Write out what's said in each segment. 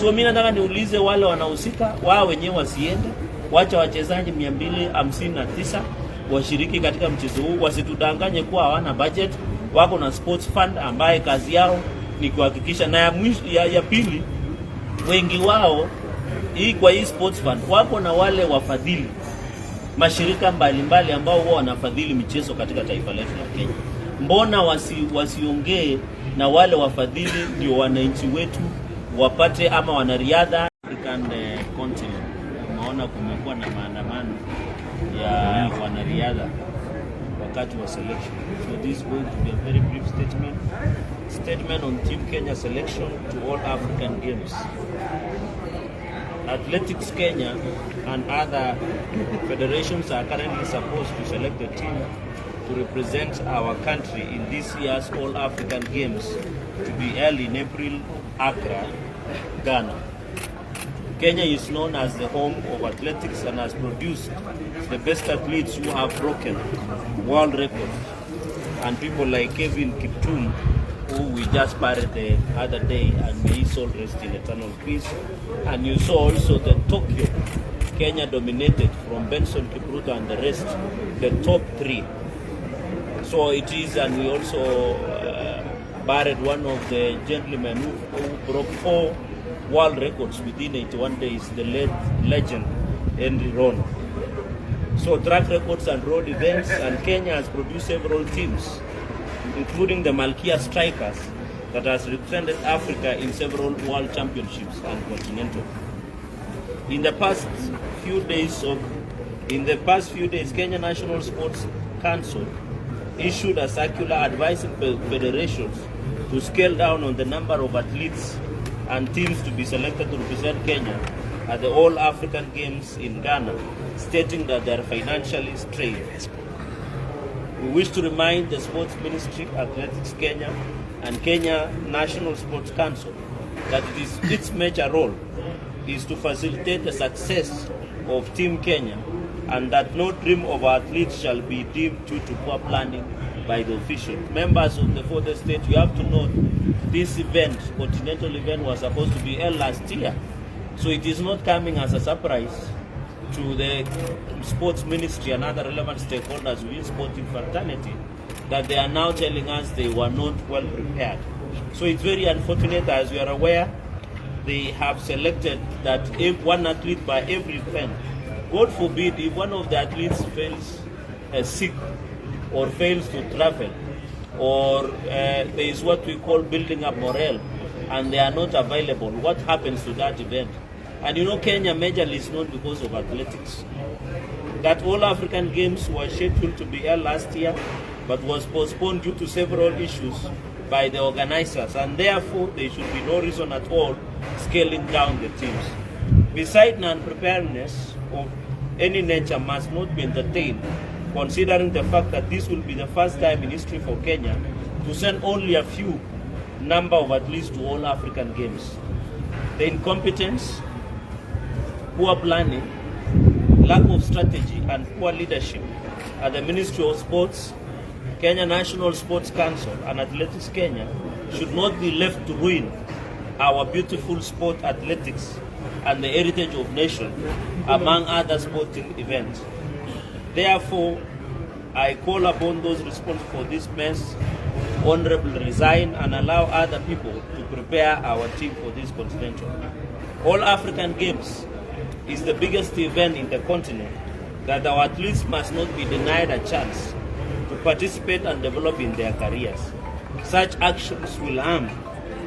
So mimi nataka niulize wale wanahusika, wao wenyewe wasiende, wacha wachezaji 259 washiriki katika mchezo huu, wasitudanganye kuwa hawana budget. Wako na sports fund ambaye kazi yao ni kuhakikisha, na ya pili, wengi wao kwa hii sports fund wako na wale wafadhili, mashirika mbalimbali ambao wao wanafadhili michezo katika taifa letu la Kenya. Mbona wasiongee na wale wafadhili ndio wananchi wetu wapate, ama wanariadha African continent. Unaona kumekuwa na maandamano ya wanariadha wakati wa selection. So this is going to be a very brief statement on Team Kenya selection to all African Games. Athletics Kenya and other federations are currently supposed to select a team to represent our country in this year's All African Games to be held in April, Accra, Ghana. Kenya is known as the home of athletics and has produced the best athletes who have broken world records, and people like Kevin Kiptum, who we just buried the other day, and may his soul rest in eternal peace. And you saw also the Tokyo, Kenya dominated from Benson Kipruto and the rest, the top 3. So it is, and we also buried one of the gentlemen who broke 4 world records within 81 days, the late legend Henry Ron. So track records and road events, and Kenya has produced several teams, including the Malkia Strikers, that has represented Africa in several world championships and continental. In the past few days, Kenya National Sports Council issued a circular advising federations to scale down on the number of athletes and teams to be selected to represent Kenya at the All African Games in Ghana, stating that they are financially strained. We wish to remind the Sports Ministry, Athletics Kenya, and Kenya National Sports Council that its major role is to facilitate the success of Team Kenya, and that no dream of our athletes shall be deemed due to poor planning by the officials. Members of the 4th state, you have to know this event, continental event, was supposed to be held last year. So it is not coming as a surprise to the sports ministry and other relevant stakeholders within sporting fraternity that they are now telling us they were not well prepared. So it's very unfortunate. As you are aware, they have selected that if one athlete by every event. God forbid if one of the athletes fails sick or fails to travel, or there is what we call building up morale, and they are not available, what happens to that event? And you know, Kenya majorly is known because of athletics. That All African Games were scheduled to be held last year, but was postponed due to several issues by the organizers, and therefore there should be no reason at all scaling down the teams. Besides, non-preparedness of any nature must not be entertained, considering the fact that this will be the first time in history for Kenya to send only a few number of athletes to all African Games. The incompetence, poor planning, lack of strategy, and poor leadership at the Ministry of Sports, Kenya National Sports Council, and Athletics Kenya should not be left to ruin our beautiful sport athletics and the heritage of nation, among other sporting events. Therefore, I call upon those responsible for this mess honorably resign and allow other people to prepare our team for this continental. All African Games is the biggest event in the continent that our athletes must not be denied a chance to participate and develop in their careers. Such actions will harm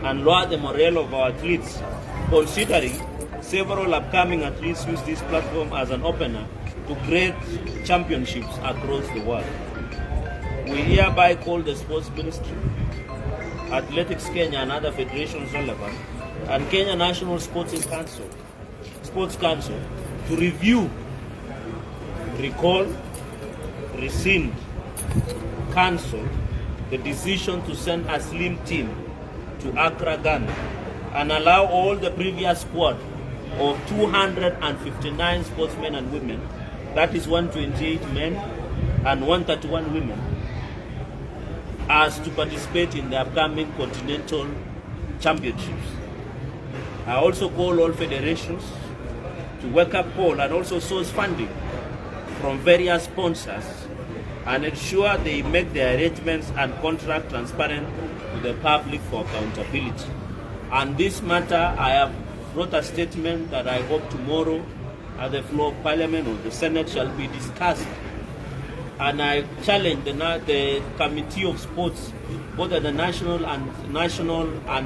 and lower the morale of our athletes, considering several upcoming athletes use this platform as an opener to great championships across the world. We hereby call the Sports Ministry, Athletics Kenya and other federations relevant, and Kenya National Sports Council to review, recall, rescind, cancel the decision to send a slim team to Accra, Ghana, and allow all the previous squad of 259 sportsmen and women, that is 128 men and 131 women, as to participate in the upcoming continental championships. I also call all federations to wake up call and also source funding from various sponsors and ensure they make their arrangements and contract transparent to the public for accountability. And this matter, I have wrote a statement that I hope tomorrow at the floor of Parliament or the Senate shall be discussed. And I challenge the Committee of Sports, both at the National and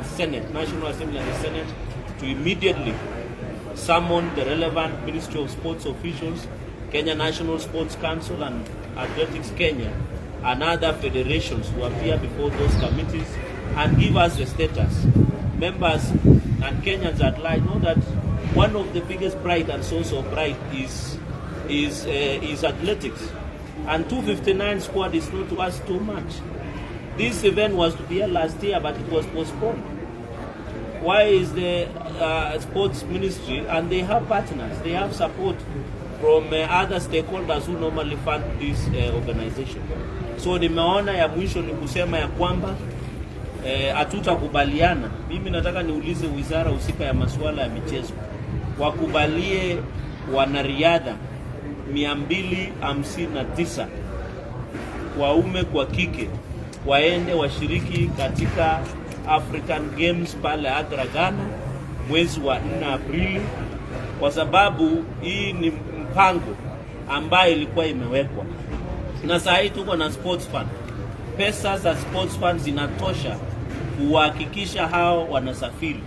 Senate, National Assembly and the Senate, to immediately summon the relevant Ministry of Sports officials, Kenya National Sports Council and Athletics Kenya, and other federations to appear before those committees and give us the status. Members and Kenyans at large know that one of the biggest pride and source of pride is athletics. And 259 squad is not to us too much. This event was to be here last year, but it was postponed. Why is the sports ministry, and they have partners, they have support from other stakeholders who normally fund this organization. So nimeona ya mwisho ni kusema ya kwamba hatutakubaliana. Mimi nataka niulize wizara husika ya masuala ya michezo wakubalie wanariadha 259 waume kwa kike waende washiriki katika African Games pale Accra, Ghana mwezi wa 4 Aprili, kwa sababu hii ni mpango ambayo ilikuwa imewekwa. Na sasa hii tuko na sports fund. Pesa za sports fund zinatosha kuhakikisha hao wanasafiri.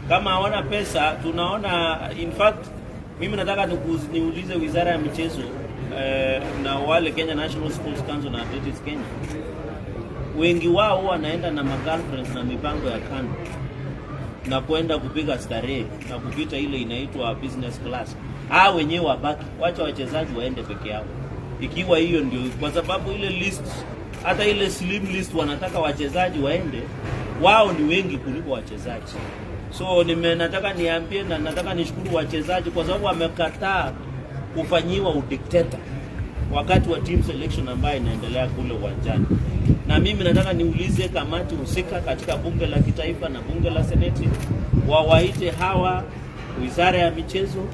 Kama hawana pesa, tunaona in fact mimi nataka niulize wizara ya michezo na wale Kenya National Sports Council na Athletics Kenya. Wengi wao wanaenda na girlfriends na mipango ya kando na kwenda kupiga starehe na kupita ile inaitwa business class. Wenyewe wabaki, wacha wachezaji waende peke yao. Ikiwa hiyo ndio, kwa sababu ile list, hata ile slim list wanataka wachezaji waende, wao ni wengi kuliko wachezaji. So nataka niambie na nataka nishukuru wachezaji kwa sababu wamekataa kufanyiwa udikteta wakati wa team selection ambayo inaendelea kule uwanjani. Na mimi nataka niulize kamati husika katika bunge la kitaifa na bunge la seneti wawaite hawa wizara ya michezo,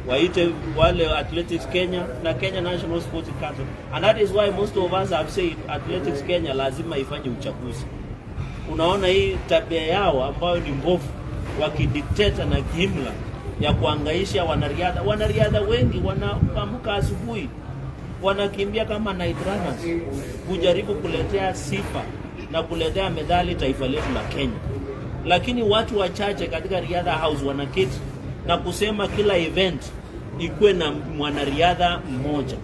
waite wale Athletics Kenya na Kenya National Sports Council. And that is why most of us have said Athletics Kenya lazima ifanye uchaguzi. Unaona hii tabia yao ambayo ni mbovu wakidikteta na kimla ya kuangaisha wanariadha. Wanariadha wengi wanaamka asubuhi wanakimbia kama night runners kujaribu kuletea sifa na kuletea medali taifa letu la Kenya. Lakini watu wachache katika riadha house wanaketi na kusema kila event ikuwe na mwanariadha mmoja.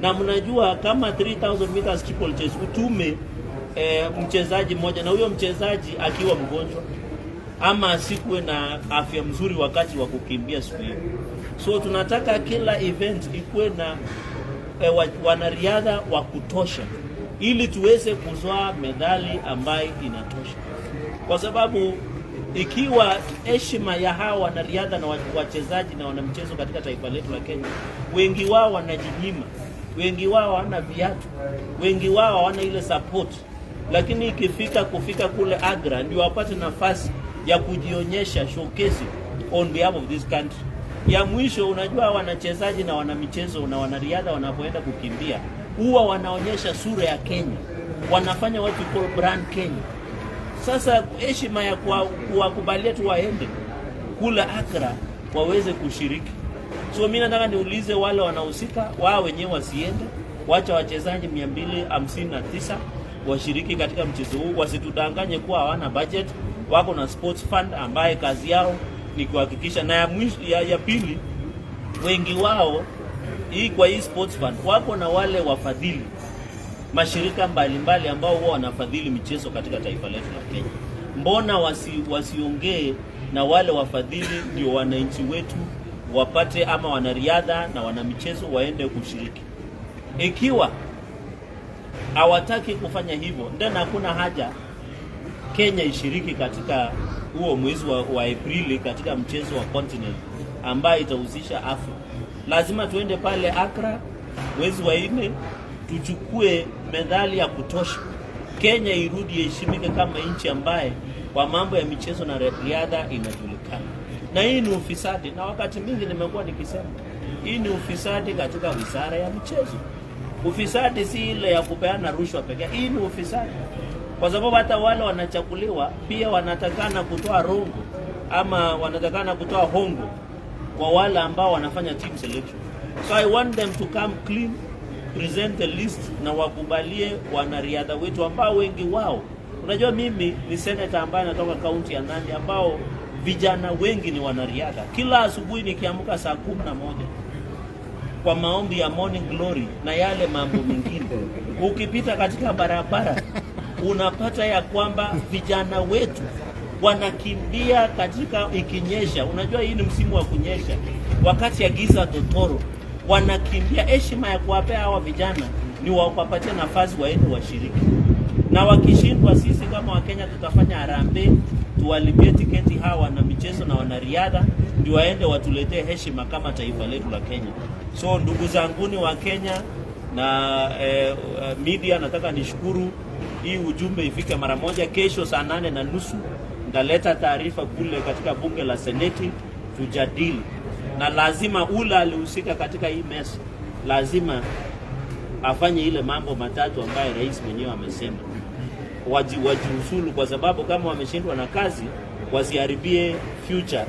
Na mnajua kama 3000 meters triple chase utume mchezaji mmoja, na huyo mchezaji akiwa mgonjwa ama asikuwe na afya mzuri wakati wa kukimbia siku hiyo. So tunataka kila event ikuwe na wanariadha wa kutosha ili tuweze kuzoa medali ambayo inatosha. Kwa sababu ikiwa heshima ya hawa wanariadha na wachezaji na wanamchezo katika taifa letu la Kenya, wengi wao wanajinyima, wengi wao hawana viatu, wengi wao hawana ile support. Lakini ikifika kule Accra ndio wapate nafasi ya kujionyesha, showcase on behalf of this country. Ya mwisho, unajua wanachezaji na wanamichezo na wanariadha wanapoenda kukimbia huwa wanaonyesha sura ya Kenya, wanafanya watu call brand Kenya. Sasa heshima ya kuwakubalia tu waende kula Accra waweze kushiriki. So mimi nataka niulize wale wanahusika, wao wenyewe wasiende, wacha wachezaji 259 washiriki katika mchezo huu. Wasitudanganye kuwa hawana budget. Wako na sports fund ambaye kazi yao ni kuhakikisha. Na ya pili, wengi wao kwa hii sports fund wako na wale wafadhili, mashirika mbalimbali ambao wao wanafadhili michezo katika taifa letu la Kenya. Mbona wasiongee na wale wafadhili ndio wananchi wetu wapate, ama wanariadha na wanamichezo waende kushiriki? Ikiwa hawataki kufanya hivyo, ndio hakuna haja Kenya ishiriki katika huo mwezi wa Aprili katika mchezo wa continent ambaye itahusisha Afrika. Lazima tuende pale Accra mwezi wa 4 tuchukue medali ya kutosha. Kenya irudi heshimike kama nchi ambaye kwa mambo ya michezo na riadha inajulikana. Na hii ni ufisadi, na wakati mingi nimekuwa nikisema hii ni ufisadi katika wizara ya michezo. Ufisadi si ile ya kupeana rushwa pekee, hii ni ufisadi. Kwa sababu hata wale wanachakuliwa pia wanatakana kutoa rongo ama wanatakana kutoa hongo kwa wale ambao wanafanya team selection. So I want them to come clean, present the list na wakubalie wanariadha wetu ambao wengi wao. Unajua mimi ni senator ambaye natoka kaunti ya Nandi ambao vijana wengi ni wanariadha. Kila asubuhi nikiamka saa 11 kwa maombi ya morning glory na yale mambo mengine, ukipita katika barabara unapata ya kwamba vijana wetu wanakimbia katika ikinyesha. Unajua hii ni msimu wa kunyesha, wakati ya giza totoro wanakimbia. Heshima ya kuwapea hawa vijana ni wapatie nafasi waende washiriki, na wakishindwa sisi kama Wakenya tutafanya harambee tuwalipie tiketi hawa na michezo na wanariadha ndio waende watuletee heshima kama taifa letu la Kenya. So ndugu zanguni wa Kenya na media, nataka nishukuru. Hii ujumbe ifike mara moja. Kesho saa 8:30 ndaleta taarifa kule katika bunge la Seneti tujadili, na lazima ule alihusika katika hii mesa lazima afanye ile mambo matatu ambayo rais mwenyewe amesema. Wajiusulu, kwa sababu kama wameshindwa na kazi wasiharibie future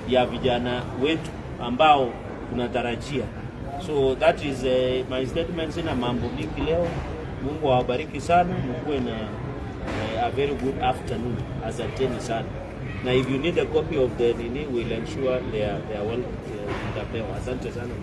ya vijana wetu ambao tunatarajia. So that is my statement. Sina mambo mingi leo. Mungu awabariki sana, mkuwe na a very good afternoon. Asanteni sana. Na if you need a copy of the nini, we'll ensure they are well. Asante sana.